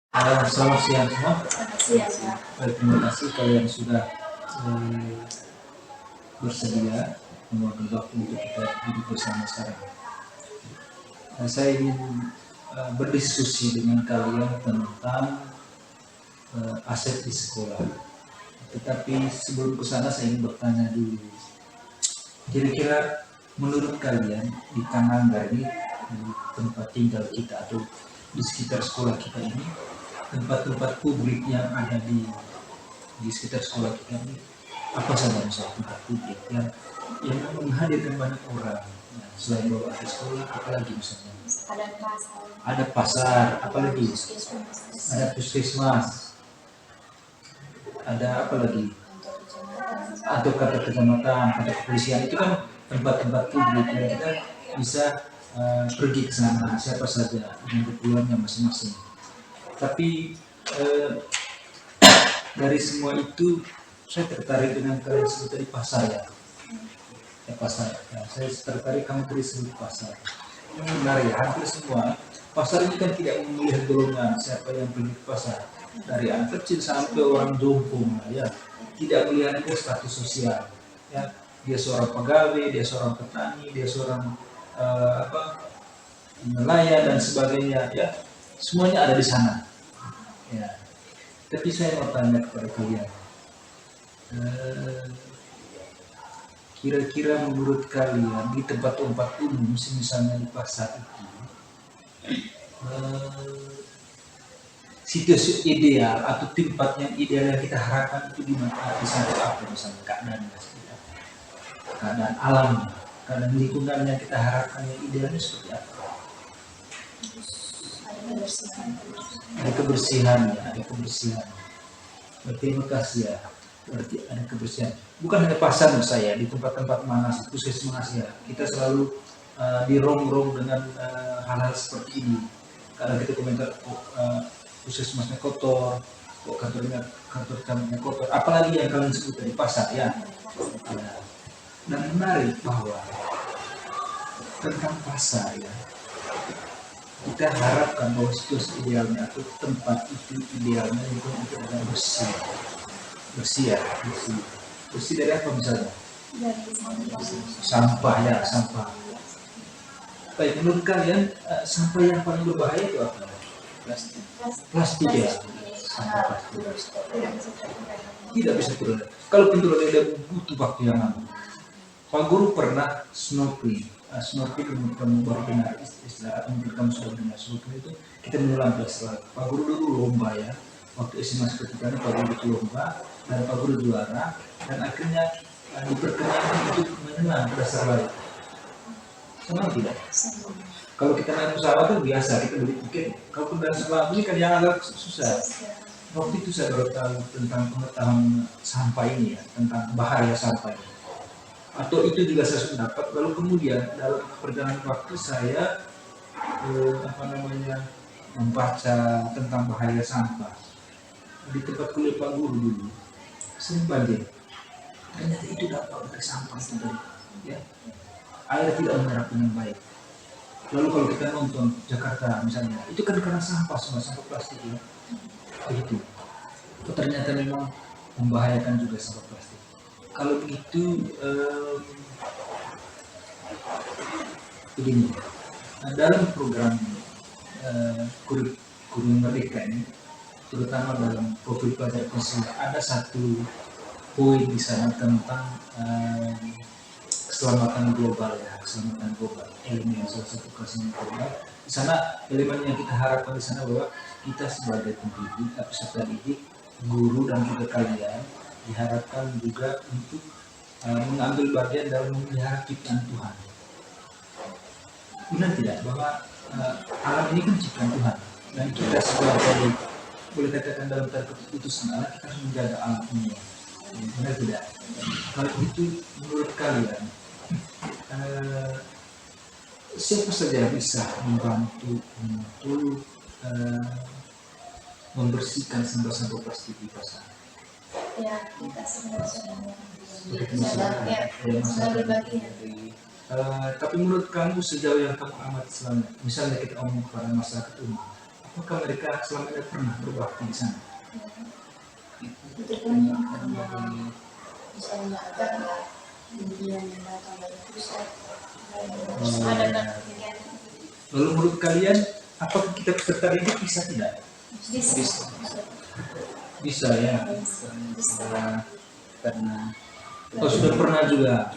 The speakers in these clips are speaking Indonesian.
Selamat siang semua. Selamat siang, Pak. Baik, terima kasih kalian sudah bersedia meluangkan waktu untuk kita duduk bersama sekarang. Saya ingin berdiskusi dengan kalian tentang aset di sekolah. Tetapi sebelum ke sana saya ingin bertanya dulu. Kira-kira menurut kalian di Kananga ini, di tempat tinggal kita atau di sekitar sekolah kita ini, tempat-tempat publik yang ada di sekitar sekolah kita ini apa saja misalnya tempat publik yang menghadirkan banyak orang, nah, selain bahwa ada sekolah apalagi misalnya Ada pasar, ada pasar, apalagi puskesmas, ada puskesmas, ada apa lagi, kantor kecamatan, atau kantor kecamatan, kantor kepolisian, itu kan tempat-tempat publik yang kita bisa pergi ke sana siapa saja dengan keperluannya masing-masing. Tapi dari semua itu saya tertarik dengan kalian sebut tadi pasar ya. Pasar. Ya, saya tertarik kamu tadi sebut pasar. Yang benar ya, hampir semua pasar ini kan tidak memilih golongan siapa yang pergi ke pasar. Dari anak kecil sampai orang jompo ya, tidak melihat itu status sosial. Ya, dia seorang pegawai, dia seorang petani, dia seorang nelayan dan sebagainya. Ya, semuanya ada di sana. Ya. Tapi saya mau tanya kepada kalian, kira-kira menurut kalian di tempat-tempat umum, misalnya di pasar itu, situasi ideal atau tempat yang ideal yang kita harapkan itu di mana, di sana apa misalnya keadaannya, keadaan alam, keadaan lingkungan yang kita harapkan yang idealnya seperti apa? ada kebersihan, Ada kebersihan ya, ada kebersihan. Berterima kasih ya, berarti ada kebersihan. Bukan hanya pasar menurut saya, di tempat-tempat mana puskesmas ya, kita selalu dirongrong dengan hal-hal seperti ini. Karena kita komentar puskesmasnya kotor, kok kantornya kotor, apalagi yang kalian sebut di pasar ya. Dan menarik bahwa tentang pasar ya, kita harapkan bahwa situasi idealnya atau tempat itu idealnya itu adalah bersih, bersih ya, bersih. Bersih dari apa misalnya? dari Sampah ya, sampah. Baik, menurut kalian sampah yang paling berbahaya itu apa? plastik, Plastik ya, sampah sangat plastik. tidak bisa terhindari. Tidak bisa turun. Kalau pintu roda butuh waktu yang lama. Pak Guru pernah snorkeling. Snorkeling kamu baru dengar istilah atau mungkin kamu sudah dengar snorkeling itu kita menyelam ke selat. Pak Guru dulu lomba ya. Waktu SMA seperti itu Pak Guru itu lomba dan Pak Guru juara dan akhirnya diperkenalkan untuk menyelam ke dasar laut. Senang tidak? Kalau kita naik pesawat itu biasa kita beli tiket. Kalau ke dasar laut ini kan yang agak susah. Waktu itu saya baru tahu tentang pengetahuan sampah ini ya, tentang bahaya sampah ini. Atau itu juga saya sudah dapat, lalu kemudian dalam perjalanan waktu saya membaca tentang bahaya sampah di tempat kuliah Pak Guru dulu sering banjir, ternyata itu dapat dari sampah itu dari ya, air tidak menyerap dengan baik. Lalu kalau kita nonton Jakarta misalnya, itu kan karena sampah semua, sampah plastik ya, begitu. Itu ternyata memang membahayakan juga sampah plastik. Kalau begitu begini, dalam program kurikulum Merdeka ini, terutama dalam profil pelajar konselor, ada satu poin di sana tentang keselamatan global ya, keselamatan global, elemen salah satu keselamatan global. Di sana elemen yang kita harapkan di sana bahwa kita sebagai pendidik, peserta didik, guru dan juga kalian diharapkan juga untuk mengambil bagian dalam memelihara ciptaan Tuhan. Benar tidak bahwa alam ini kan ciptaan Tuhan dan kita sebagai boleh katakan dalam tanda keputusan Allah kita harus menjaga alam ini. Benar tidak? Kalau itu menurut kalian siapa saja bisa membantu untuk membersihkan sampah-sampah plastik di pasar? Ya, kita semua sebagai bagian. Tapi menurut kamu sejauh yang kamu amati selama, misalnya kita omong kepada masyarakat umum, apa maka mereka selama ini pernah berbakti di sana. Itu kan karena misalnya ada impian yang datang dari pusat, ada kan impian Lalu menurut kalian, apakah kita peserta didik bisa tidak? bisa. Bisa ya. Karena Oh, sudah pernah juga.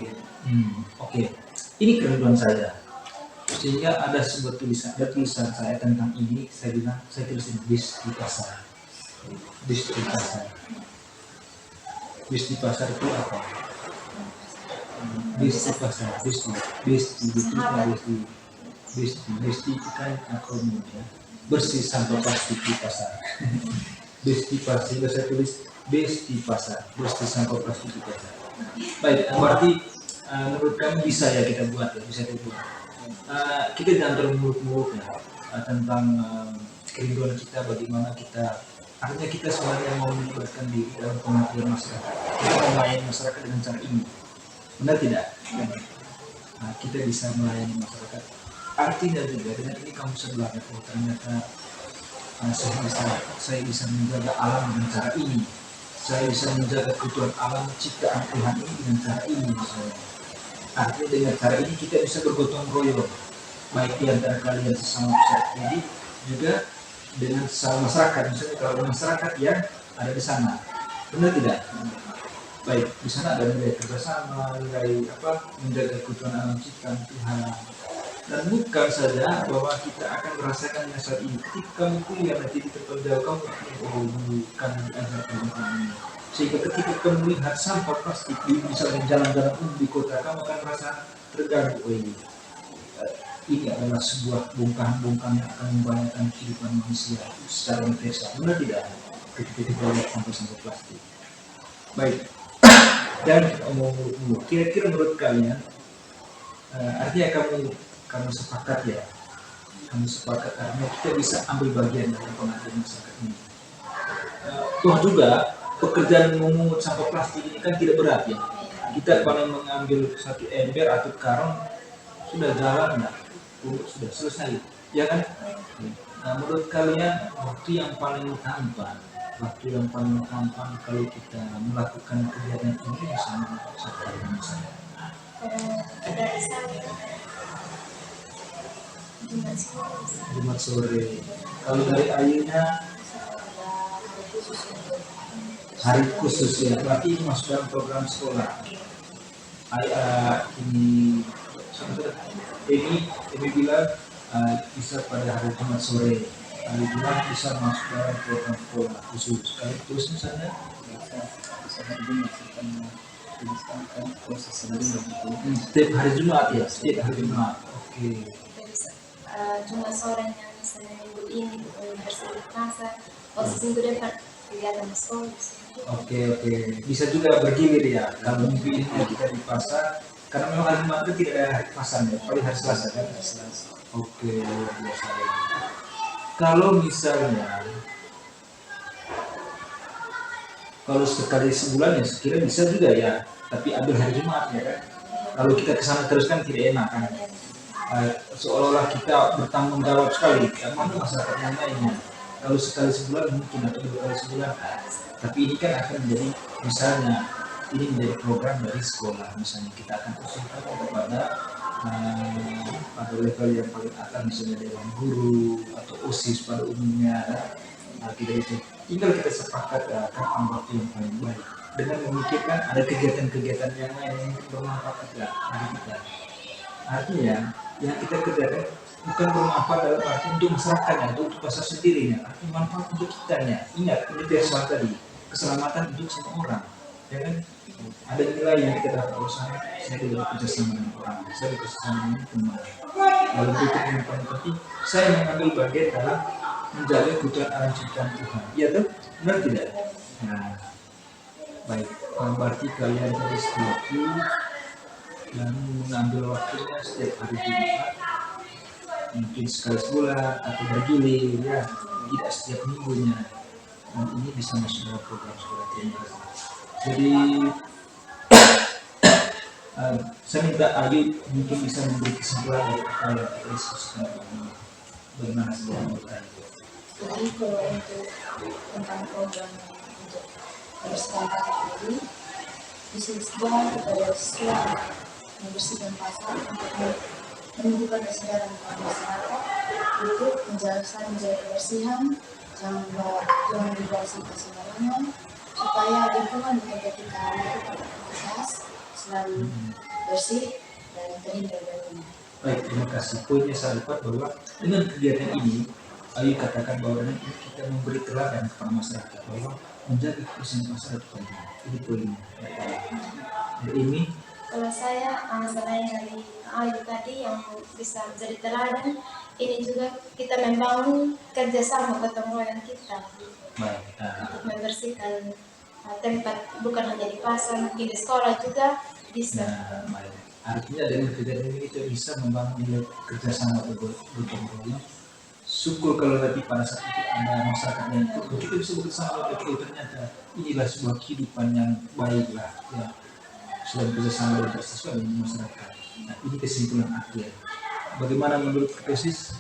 Oke. Ini kerinduan saya. Sehingga ada sebuah tulisan saya tentang ini. Saya bilang, saya tulisin bis di pasar. Bis di pasar. Bis di pasar itu apa? Bis di pasar. Bis di itu kan akronim ya. Bersih sampah plastik di pasar. Bis di pasar. Saya tulis bis di pasar. Bersih sampah plastik di pasar. Baik, berarti menurut kami bisa ya kita buat ya, bisa dibuat. Kita jangan termuluk-muluk ya tentang kerinduan kita, bagaimana kita, artinya kita sebenarnya mau melibatkan diri dalam pengabdian masyarakat. Kita mau melayani masyarakat dengan cara ini, benar tidak? Kita bisa melayani masyarakat. Artinya juga dengan ini kamu bisa belajar, oh ternyata saya bisa menjaga alam dengan cara ini. Saya bisa menjaga kebutuhan alam ciptaan Tuhan ini dengan cara ini misalnya. Artinya dengan cara ini kita bisa bergotong royong, baik di antara kalian sesama peserta didik juga dengan sesama masyarakat. Misalnya kalau masyarakat yang ada di sana, benar tidak? Baik, di sana ada nilai kerjasama, nilai menjaga kebutuhan alam ciptaan Tuhan. Dan bukan saja bahwa kita akan merasakan yang saat ini. Ketika kamu kuliah nanti di tempat jauh kamu bukan diajarkan ini. Sehingga ketika kamu melihat sampah plastik di misalnya jalan-jalan umum di kota, kamu akan merasa terganggu. Ini adalah sebuah bongkahan-bongkahan yang akan membahayakan kehidupan manusia secara universal. Benar tidak? Ketika kita lihat sampah-sampah plastik. Baik. Dan kira-kira menurut kalian, artinya kamu sepakat ya, karena kita bisa ambil bagian dalam pengabdian masyarakat ini. Toh juga pekerjaan memungut sampah plastik ini kan tidak berat ya. Kita paling mengambil satu ember atau karung sudah jalan, sudah selesai, ya kan? Nah, menurut kalian waktu yang paling tampan kalau kita melakukan kegiatan ini bersama masyarakat? Ada Jumat sore. Kalau dari Ayunya hari khusus ya, berarti ini masuk dalam program sekolah. Ini bilang bisa pada hari Jumat sore. Hari bilang bisa masuk dalam program sekolah khusus. Kalau terus misalnya hari Jumat akan proses sendiri. setiap hari Jumat ya, setiap hari Jumat. Oke. Cuma sorenya misalnya minggu ini bersih pasar, minggu depan kegiatan sekolah. Oke. Bisa juga bergilir ya. Kalau minggu ini kita di pasar, karena memang hari Jumat itu tidak ada hari pasar ya, paling hari Selasa kan? Oke, biasa. Kalau misalnya, kalau sekali sebulan ya sekira bisa juga ya, tapi ambil hari Jumat ya kan? Kalau kita kesana terus kan tidak enak kan? Seolah-olah kita bertanggung jawab sekali, mana masyarakat yang lainnya. Kalau sekali sebulan mungkin atau 2 kali sebulan, tapi ini kan akan menjadi misalnya ini menjadi program dari sekolah, misalnya kita akan usulkan kepada pada level yang paling atas, misalnya dewan guru atau OSIS pada umumnya. Tidak itu, tinggal kita sepakat kapan waktu yang paling baik dengan memikirkan ada kegiatan-kegiatan yang lain yang bermanfaat juga bagi kita. Artinya yang kita kerjakan bukan bermanfaat dalam arti untuk masyarakatnya, untuk pasar sendirinya, tapi manfaat untuk kitanya. Ingat, ini universal tadi, keselamatan untuk semua orang, ya kan? Ada nilai yang kita dapat bersama. Saya tidak bekerja sama dengan orang, saya bekerja sama dengan teman. Lalu berikut yang paling penting, saya mengambil bagian dalam menjaga kebutuhan alam ciptaan Tuhan. Iya tuh, benar tidak? Nah, baik. Berarti kalian tadi setuju dan mengambil waktunya setiap hari Jumat, mungkin sekali sebulan atau bergilir ya, tidak setiap minggunya. Dan ini bisa masuk dalam program sekolah tinggal. Jadi saya minta Ayu mungkin bisa memberi kesimpulan dari apa yang kita diskusikan ini, bagaimana sebuah menurut Ayu. Jadi kalau untuk tentang program untuk membersihkan pasar ini, khususnya kepada siswa membersihkan pasar untuk menumbuhkan kesadaran masyarakat untuk menjaga kebersihan, jangan dibuang sampah sembarangan, supaya lingkungan di tempat kita beraktivitas selalu bersih dan terhindar dari limbah. Baik, terima kasih. Poinnya saya dapat bahwa dengan kegiatan ini, ayo katakan bahwa dengan ini kita memberi teladan kepada masyarakat bahwa menjaga kebersihan masyarakat penting. Ini poinnya. Dan ini Kalau saya, selain dari Ayu tadi yang bisa menjadi teladan, ini juga kita membangun kerjasama gotong royong kita baik. untuk membersihkan tempat, bukan hanya di pasar, mungkin di sekolah juga bisa. Nah, baik. Artinya dengan kegiatan ini kita bisa membangun nilai kerjasama gotong royong. Syukur kalau nanti pada saat itu ada masyarakat yang ikut, kita bisa bersama betul ternyata inilah sebuah kehidupan yang baik lah ya. Sudah bekerjasama dengan siswa dan masyarakat. Nah, ini kesimpulan akhir. Bagaimana menurut Kesis?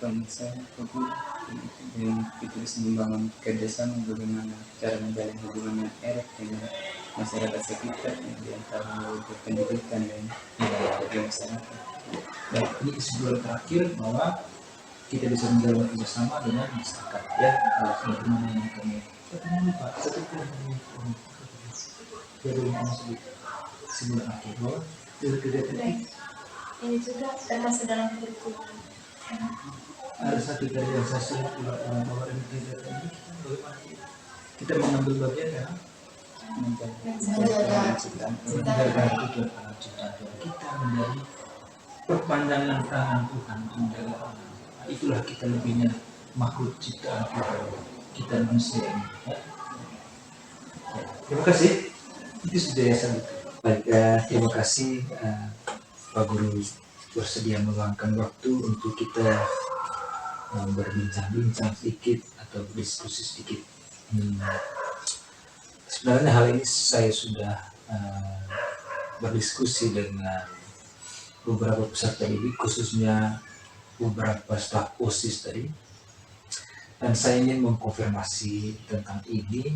Bagi saya fokus dengan itu bisa membangun kerjasama bagaimana cara menjalin hubungan yang erat dengan masyarakat sekitar yang diantara melalui pendidikan dan bagi masyarakat. Dan ini kesimpulan terakhir bahwa kita bisa menjalin kerjasama dengan masyarakat ya. Bagaimana yang kami lupa kesimpulan akhir bahwa dari kegiatan ini Ini juga termasuk dalam kurikulum. ada satu dari yang saya sudah bahwa dari kegiatan ini kita bagaimana kita mengambil bagian dalam Menjaga menjaga tujuan alam ciptaan Tuhan kita menjadi perpanjangan tangan Tuhan untuk menjaga alam. Nah, itulah kita lebihnya makhluk ciptaan Tuhan kita manusia ini ya. Terima kasih, itu sudah ya saya. Baik, terima kasih Pak Guru bersedia meluangkan waktu untuk kita berbincang-bincang sedikit atau berdiskusi sedikit. Sebenarnya hal ini saya sudah berdiskusi dengan beberapa peserta didik, khususnya beberapa staf OSIS tadi, dan saya ingin mengkonfirmasi tentang ini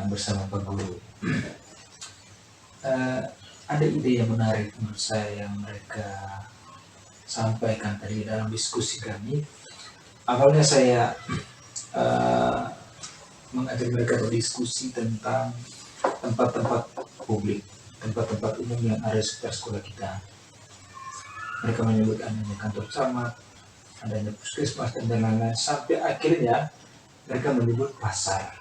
bersama Pak Guru. Ada ide yang menarik menurut saya yang mereka sampaikan tadi dalam diskusi kami. Awalnya saya mengajak mereka berdiskusi tentang tempat-tempat publik, tempat-tempat umum yang ada di sekitar sekolah kita. Mereka menyebut adanya kantor camat, adanya puskesmas dan lain-lain, sampai akhirnya mereka menyebut pasar.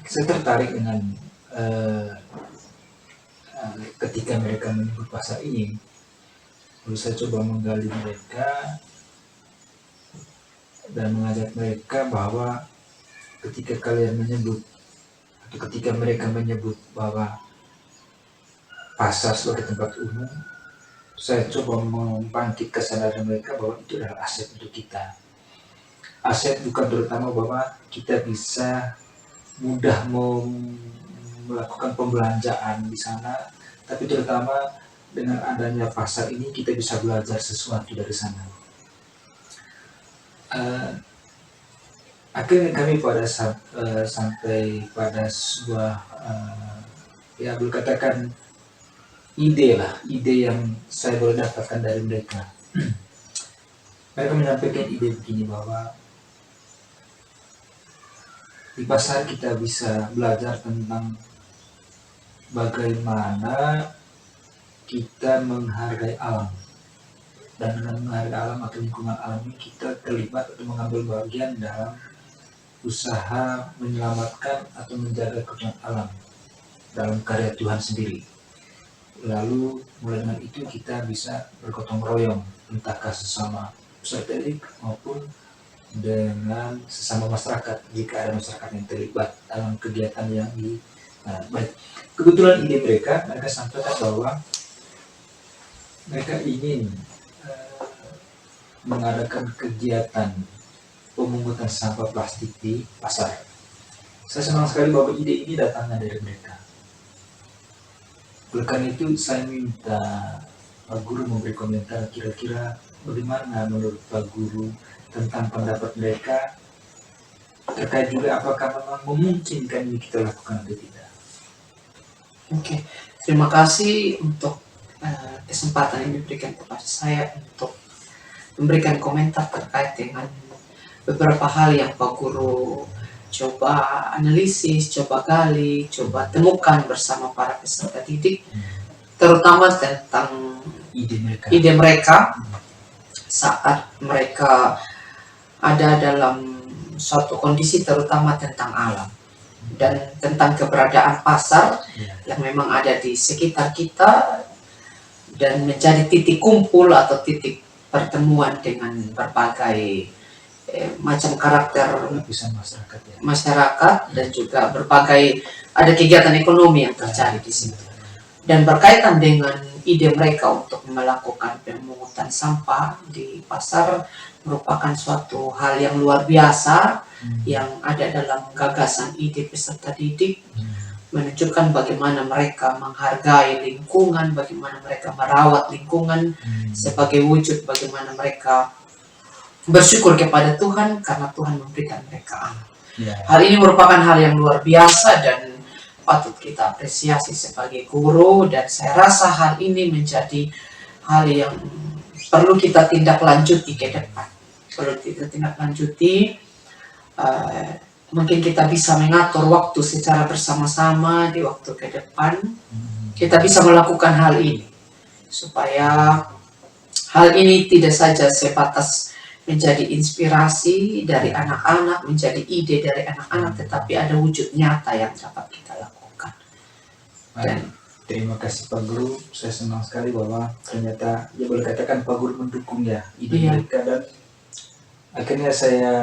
Saya tertarik dengan ketika mereka menyebut pasar ini, lalu saya coba menggali mereka dan mengajak mereka bahwa ketika kalian menyebut atau ketika mereka menyebut bahwa pasar sebagai tempat umum, saya coba membangkit kesadaran mereka bahwa itu adalah aset untuk kita. Aset bukan terutama bahwa kita bisa mudah melakukan pembelanjaan di sana, tapi terutama dengan adanya pasar ini kita bisa belajar sesuatu dari sana. Akhirnya kami sampai pada sebuah ya boleh katakan ide yang saya boleh dapatkan dari mereka. Mereka menyampaikan ide begini bahwa di pasar kita bisa belajar tentang bagaimana kita menghargai alam, dan dengan menghargai alam atau lingkungan alam ini kita terlibat atau mengambil bagian dalam usaha menyelamatkan atau menjaga kehidupan alam dalam karya Tuhan sendiri. Lalu mulai dengan itu kita bisa bergotong royong, entahkah sesama peserta didik maupun dengan sesama masyarakat jika ada masyarakat yang terlibat dalam kegiatan yang baik. Kebetulan ide mereka sampaikan bahwa mereka ingin mengadakan kegiatan pemungutan sampah plastik di pasar. Saya senang sekali bahwa ide ini datangnya dari mereka. Oleh karena itu saya minta Pak Guru memberi komentar kira-kira bagaimana menurut Pak Guru tentang pendapat mereka terkait juga apakah memang memungkinkan ini kita lakukan atau tidak? Oke, terima kasih untuk kesempatan yang diberikan kepada saya untuk memberikan komentar terkait dengan beberapa hal yang Pak Guru coba analisis, coba gali, coba temukan bersama para peserta didik, terutama tentang ide mereka saat mereka ada dalam suatu kondisi, terutama tentang alam dan tentang keberadaan pasar yang memang ada di sekitar kita dan menjadi titik kumpul atau titik pertemuan dengan berbagai macam karakter lapisan masyarakat ya. masyarakat dan juga berbagai ada kegiatan ekonomi yang terjadi di sini. Dan berkaitan dengan ide mereka untuk melakukan pemungutan sampah di pasar merupakan suatu hal yang luar biasa yang ada dalam gagasan ide peserta didik, menunjukkan bagaimana mereka menghargai lingkungan, bagaimana mereka merawat lingkungan sebagai wujud bagaimana mereka bersyukur kepada Tuhan karena Tuhan memberikan mereka anak. Hal ini merupakan hal yang luar biasa dan patut kita apresiasi sebagai guru, dan saya rasa hal ini menjadi hal yang perlu kita tindak lanjuti ke depan. Perlu kita tindak lanjuti, mungkin kita bisa mengatur waktu secara bersama-sama di waktu ke depan. Kita bisa melakukan hal ini supaya hal ini tidak saja sebatas menjadi inspirasi dari anak-anak, menjadi ide dari anak-anak, tetapi ada wujud nyata yang dapat kita lakukan. Dan terima kasih Pak Guru, saya senang sekali bahwa ternyata ya boleh katakan Pak Guru mendukung ya ide mereka, dan akhirnya saya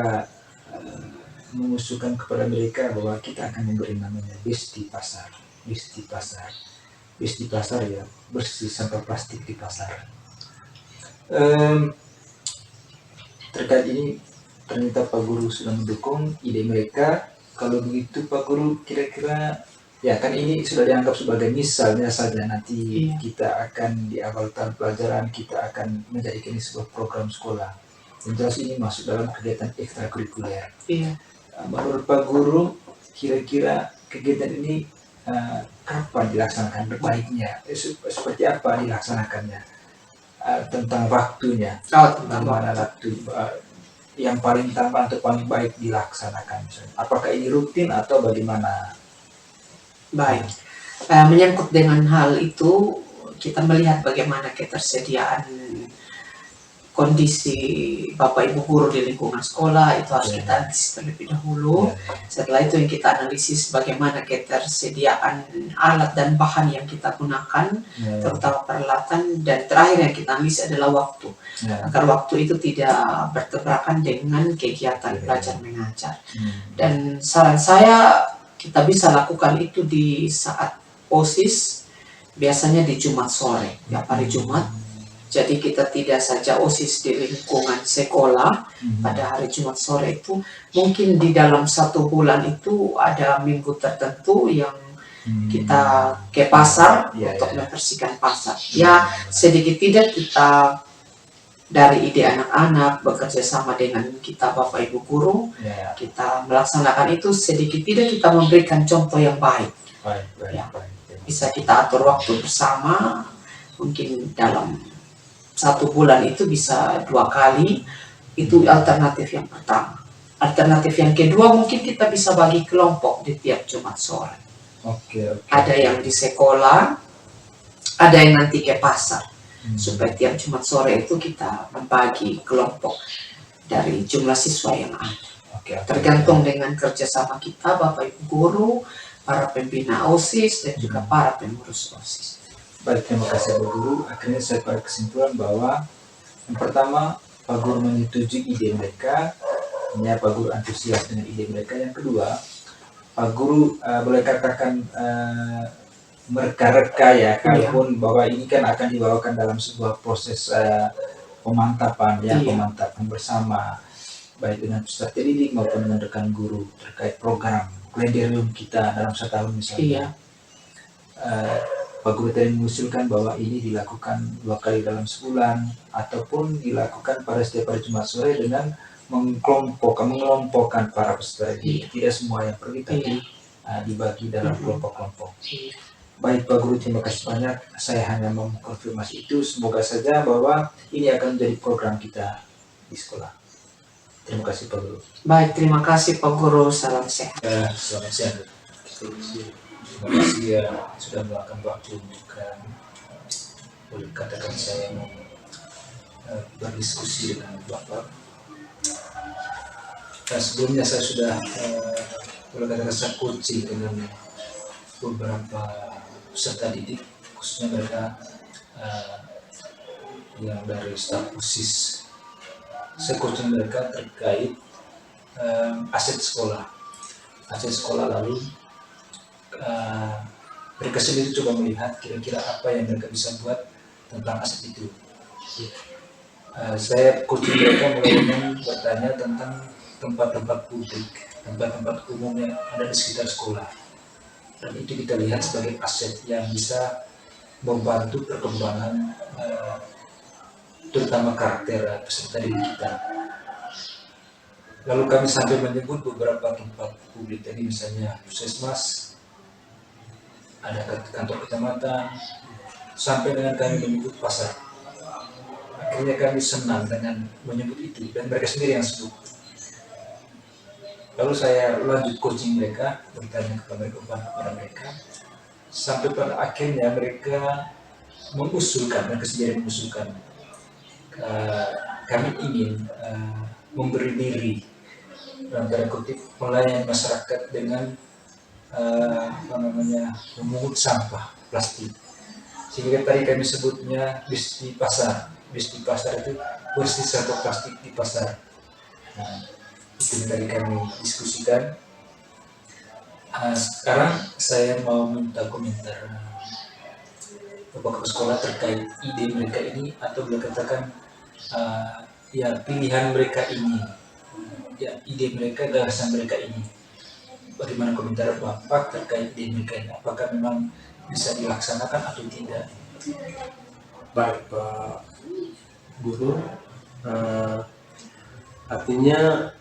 mengusulkan kepada mereka bahwa kita akan memberi namanya Besti Pasar. Besti Pasar, Besti Pasar ya, bersih sampah plastik di pasar. Terkait ini ternyata Pak Guru sudah mendukung ide mereka. Kalau begitu Pak Guru, kira-kira ya kan ini sudah dianggap sebagai misalnya saja, nanti kita akan di awal tahun pelajaran kita akan menjadikan ini sebuah program sekolah. Yang jelas ini masuk dalam kegiatan ekstrakurikuler. Menurut Pak Guru, kira-kira kegiatan ini kapan dilaksanakan baiknya? Seperti apa dilaksanakannya? Tentang waktunya, tentang mana waktu yang paling tampan atau paling baik dilaksanakan, misalnya. Apakah ini rutin atau bagaimana? Baik, menyangkut dengan hal itu, kita melihat bagaimana ketersediaan kondisi Bapak Ibu guru di lingkungan sekolah, itu harus kita analisis terlebih dahulu. Setelah itu yang kita analisis bagaimana ketersediaan alat dan bahan yang kita gunakan, terutama peralatan, dan terakhir yang kita analisis adalah waktu, agar waktu itu tidak bertabrakan dengan kegiatan belajar mengajar. Dan saran saya, kita bisa lakukan itu di saat OSIS, biasanya di Jumat sore, tiap hari Jumat. Jadi kita tidak saja OSIS di lingkungan sekolah pada hari Jumat sore itu, mungkin di dalam 1 bulan itu ada minggu tertentu yang kita ke pasar untuk membersihkan pasar. Ya, sedikit tidak kita dari ide anak-anak bekerja sama dengan kita Bapak Ibu guru, kita melaksanakan itu, sedikit tidak kita memberikan contoh yang baik. Bisa kita atur waktu bersama, mungkin dalam 1 bulan itu bisa 2 kali, itu alternatif yang pertama. Alternatif yang kedua, mungkin kita bisa bagi kelompok di tiap Jumat sore. Ada yang di sekolah, ada yang nanti ke pasar. Supaya tiap Jumat sore itu kita membagi kelompok dari jumlah siswa yang ada. Tergantung dengan kerjasama kita, Bapak Ibu guru, para pembina OSIS, dan juga para pengurus OSIS. Baik, terima kasih Pak Guru. Akhirnya saya pada kesimpulan bahwa yang pertama, Pak Guru menyetujui ide mereka, ya Pak Guru antusias dengan ide mereka. Yang kedua, Pak Guru boleh katakan mereka-reka ya, kalaupun bahwa ini kan akan dibawakan dalam sebuah proses pemantapan ya, pemantapan bersama, baik dengan peserta didik maupun dengan rekan guru terkait program kalendarium kita dalam 1 tahun misalnya. Pak Guru tadi mengusulkan bahwa ini dilakukan 2 kali dalam sebulan ataupun dilakukan pada setiap hari Jumat sore dengan mengelompokkan para peserta ini. Tidak semua yang pergi tapi dibagi dalam kelompok-kelompok. Baik Pak Guru, terima kasih banyak. Saya hanya mau mengkonfirmasi itu. Semoga saja bahwa ini akan menjadi program kita di sekolah. Terima kasih Pak Guru. Baik, terima kasih Pak Guru. Salam sehat. Selamat siang. Terima kasih ya sudah meluangkan waktu untuk boleh katakan saya mau berdiskusi dengan Bapak. Sebelumnya saya sudah boleh katakan saya coaching dengan beberapa peserta didik, khususnya mereka yang dari staf khusus. Saya coaching mereka terkait aset sekolah lalu mereka sendiri coba melihat kira-kira apa yang mereka bisa buat tentang aset itu. Saya coaching mereka mulai dengan bertanya tentang tempat-tempat publik, tempat-tempat umum yang ada di sekitar sekolah. Dan itu kita lihat sebagai aset yang bisa membantu perkembangan terutama karakter peserta didik kita. Lalu kami sampai menyebut beberapa tempat publik tadi, misalnya puskesmas, ada kantor kecamatan, sampai dengan kami menyebut pasar. Akhirnya kami senang dengan menyebut itu dan mereka sendiri yang sebut. Lalu saya lanjut coaching mereka, bertanya kepada mereka, sampai pada akhirnya mereka mereka sendiri mengusulkan, kami ingin memberi diri dalam tanda kutip melayani masyarakat dengan memungut sampah plastik. Sehingga tadi kami sebutnya bis di pasar itu bersih sampah plastik di pasar. Itu tadi kami diskusikan. Sekarang saya mau minta komentar Bapak Kepala Sekolah terkait ide mereka ini, atau boleh katakan pilihan mereka ini, ide mereka, gagasan mereka ini. Bagaimana komentar Bapak terkait ide mereka ini? Apakah memang bisa dilaksanakan atau tidak? Baik Pak Guru, artinya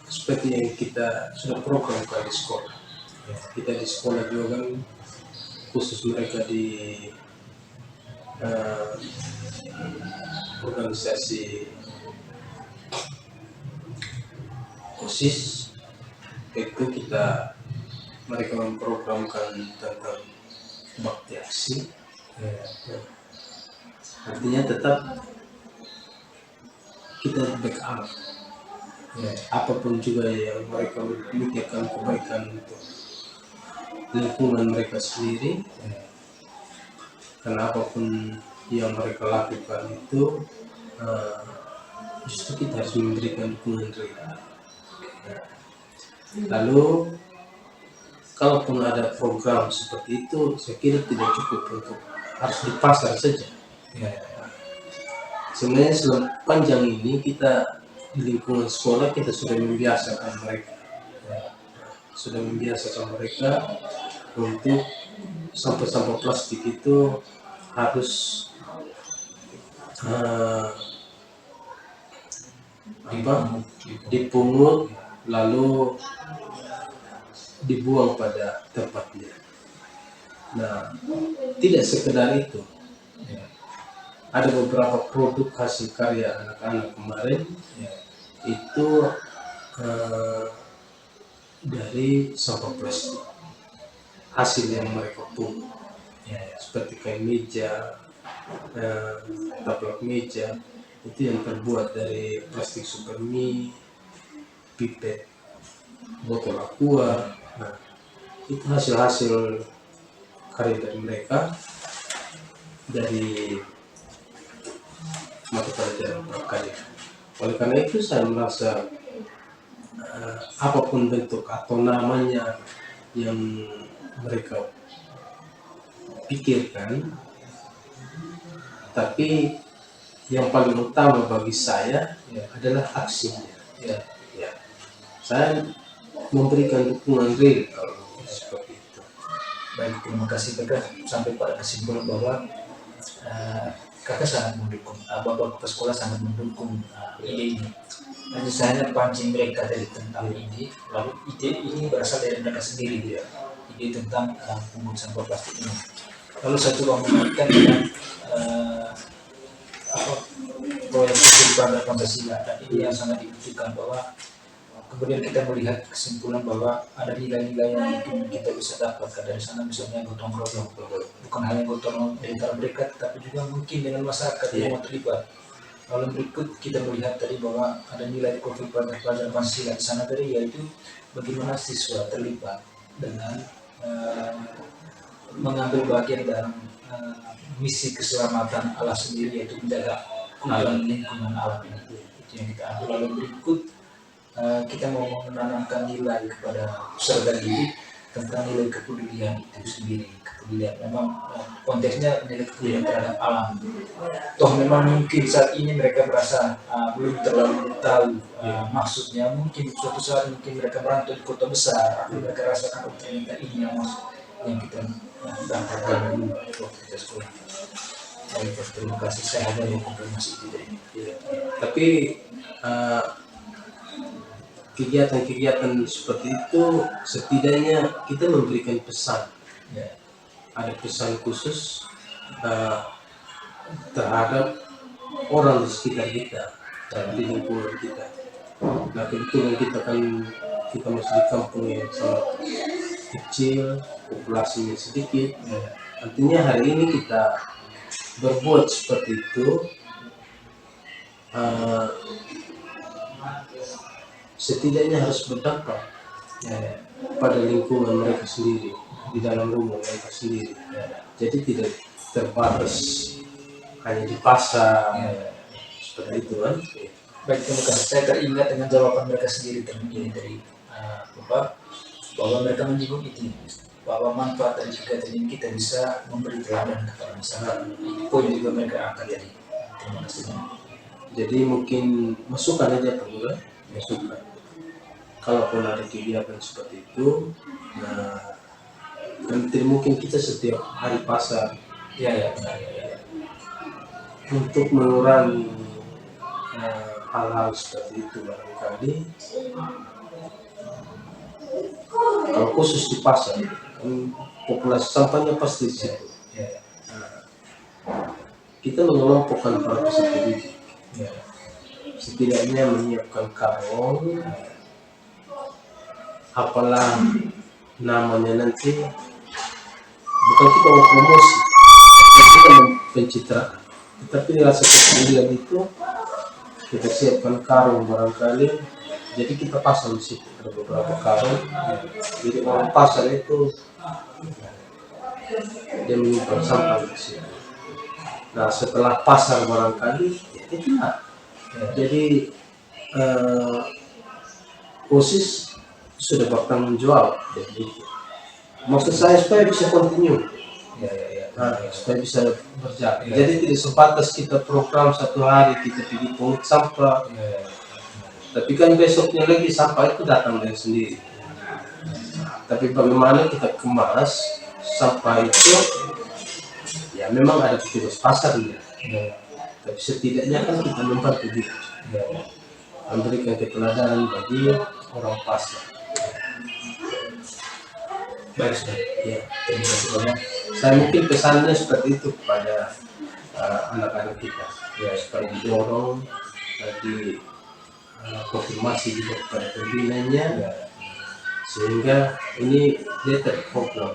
seperti yang kita sudah programkan di sekolah. Kita di sekolah juga kan, khusus mereka di organisasi OSIS, itu mereka memprogramkan tentang bakti aksi. Artinya tetap kita backup. Apapun juga yang mereka memikirkan kebaikan untuk lingkungan mereka sendiri, karena apapun yang mereka lakukan itu justru kita harus memberikan dukungan real. Lalu kalaupun ada program seperti itu, saya kira tidak cukup untuk harus di pasar saja. Sebenarnya sepanjang ini kita di lingkungan sekolah kita sudah membiasakan mereka, untuk sampah-sampah plastik itu harus dipungut lalu dibuang pada tempatnya. Nah, tidak sekedar itu. Ada beberapa produk hasil karya anak-anak kemarin itu dari sampah plastik, hasil yang mereka pungut, seperti kain meja, taplak meja, itu yang terbuat dari plastik supermi, pipet, botol aqua. Nah, itu hasil-hasil karya dari mereka dari mata pelajaran prakarya. Oleh karena itu saya merasa apapun bentuk atau namanya yang mereka pikirkan, tapi yang paling utama bagi saya adalah aksinya. Saya memberikan dukungan real kalau seperti itu. Baik, terima kasih kakak. Sampai pada kesimpulan bahwa kakak sangat mendukung, bapak kepala sekolah sangat mendukung ide ini. Nanti saya pancing mereka dari tentang ini, lalu ide ini berasal dari mereka sendiri dia. Ide tentang pungut sampah plastik ini. Lalu saya coba mengaitkan dengan proyek kehidupan Pancasila, dan ini yang sangat dibutuhkan bahwa kemudian kita melihat kesimpulan bahwa ada nilai-nilai yang mungkin kita bisa dapatkan dari sana, misalnya gotong royong, bukan hanya gotong royong di antara mereka, tapi juga mungkin dengan masyarakat yang mau terlibat. Lalu berikut kita melihat tadi bahwa ada nilai konflik pelajaran Pancasila di sana tadi, yaitu bagaimana siswa terlibat dengan mengambil bagian dalam misi keselamatan alam sendiri, yaitu menjaga keamanan lingkungan alam ini. Itu yang kita ambil. Lalu berikut kita mau menanamkan nilai kepada peserta didik tentang nilai kepedulian itu sendiri. Kepedulian memang konteksnya nilai kepedulian terhadap alam. Toh memang mungkin saat ini mereka merasa belum terlalu tahu maksudnya. Mungkin suatu saat mungkin mereka merantau di kota besar, mereka rasakan ternyata ini yang maksud yang kita dapatkan dulu waktu kita sekolah. Baik, terima kasih. Saya hanya mau konfirmasi itu. Tapi kegiatan-kegiatan seperti itu setidaknya kita memberikan pesan. Ada pesan khusus terhadap orang di sekitar kita, di lingkungan kita. Nah, kebetulan kita masih di kampung yang sangat kecil, populasinya sedikit. Artinya hari ini kita berbuat seperti itu setidaknya harus berdampak pada lingkungan mereka sendiri, di dalam rumah mereka sendiri. Jadi tidak terbatas hanya di pasar seperti itu kan. Baik, terima kasih. Saya teringat dengan jawaban mereka sendiri dari Bapak, bahwa mereka menyinggung itu, bahwa manfaat dari kegiatan ini kita bisa memberi teladan kepada masyarakat. Poin juga mereka angkat tadi. Terima kasih. Jadi mungkin masukan aja perlu, masukan. Kalaupun ada kegiatan seperti itu, nah nanti mungkin kita setiap hari pasar, Benar. untuk mengurangi hal-hal seperti itu barangkali. Kalau khusus di pasar, populasi sampahnya pasti di situ. Kita mengelompokkan para peserta didik. Setidaknya menyiapkan karung, apalah namanya nanti, bukan kita mau promosi, kita mau pencitraan, tetapi rasa kepedulian itu kita siapkan karung barangkali. Jadi kita pasang di situ, ada beberapa karung. Jadi orang pasar itu dia menyimpan sampah di situ. Nah, setelah pasar barangkali itu jadi OSIS sudah bertanggung jawab. Jadi maksud saya supaya bisa continue, supaya bisa berjalan. Jadi tidak sebatas kita program satu hari kita pergi pungut sampah. Tapi kan besoknya lagi sampah itu datang dengan sendiri. Tapi bagaimana kita kemas sampah itu, ya memang ada petugas pasar dia. Tapi setidaknya kan kita membantu dia, memberikan keteladanan bagi orang pasar. Baik, sudah. Terima kasih banyak. Saya mungkin pesannya seperti itu kepada anak-anak kita, supaya didorong di konfirmasi juga kepada pembinanya, sehingga ini dia terprogram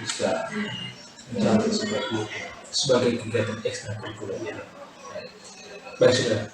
bisa jalan sebaik mungkin Sebagai kegiatan ekstrakurikuler. Baik, sudah.